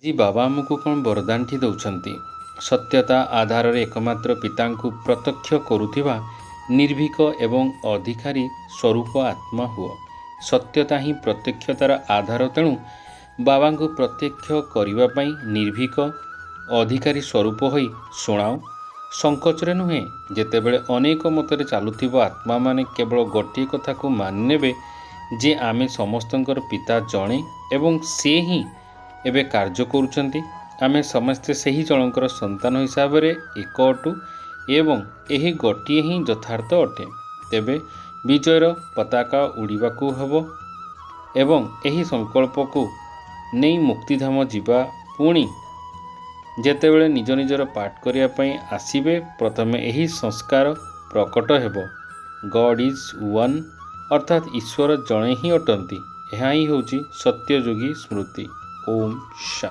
ଆଜି ବାବା ଆମକୁ କ'ଣ ବରଦାନଟି ଦେଉଛନ୍ତି? ସତ୍ୟତା ଆଧାରରେ ଏକମାତ୍ର ପିତାଙ୍କୁ ପ୍ରତ୍ୟକ୍ଷ କରୁଥିବା ନିର୍ଭୀକ ଏବଂ ଅଧିକାରୀ ସ୍ୱରୂପ ଆତ୍ମା ହୁଅ। ସତ୍ୟତା ହିଁ ପ୍ରତ୍ୟକ୍ଷତାର ଆଧାର, ତେଣୁ ବାବାଙ୍କୁ ପ୍ରତ୍ୟକ୍ଷ କରିବା ପାଇଁ ନିର୍ଭୀକ ଅଧିକାରୀ ସ୍ୱରୂପ ହୋଇ ଶୁଣାଅ। ସଂକୋଚରେ ନୁହେଁ। ଯେତେବେଳେ ଅନେକ ମତରେ ଚାଲୁଥିବା ଆତ୍ମାମାନେ କେବଳ ଗୋଟିଏ କଥାକୁ ମାନିନେବେ ଯେ ଆମେ ସମସ୍ତଙ୍କର ପିତା ଜଣେ ଏବଂ ସେ ହିଁ ଏବେ କାର୍ଯ୍ୟ କରୁଛନ୍ତି, ଆମେ ସମସ୍ତେ ସେହି ଜଣଙ୍କର ସନ୍ତାନ ହିସାବରେ ଏକ ଅଟୁ ଏବଂ ଏହି ଗୋଟିଏ ହିଁ ଯଥାର୍ଥ ଅଟେ, ତେବେ ବିଜୟର ପତାକା ଉଡ଼ିବାକୁ ହେବ ଏବଂ ଏହି ସଂକଳ୍ପକୁ ନେଇ ମୁକ୍ତିଧାମ ଯିବା। ପୁଣି ଯେତେବେଳେ ନିଜ ନିଜର ପାଠ କରିବା ପାଇଁ ଆସିବେ, ପ୍ରଥମେ ଏହି ସଂସ୍କାର ପ୍ରକଟ ହେବ, ଗଡ୍ ଇଜ୍ ୱାନ୍, ଅର୍ଥାତ୍ ଈଶ୍ୱର ଜଣେ ହିଁ ଅଟନ୍ତି। ଏହା ହିଁ ହେଉଛି ସତ୍ୟଯୋଗୀ ସ୍ମୃତି। ଓମ୍ ଶାନ୍ତି।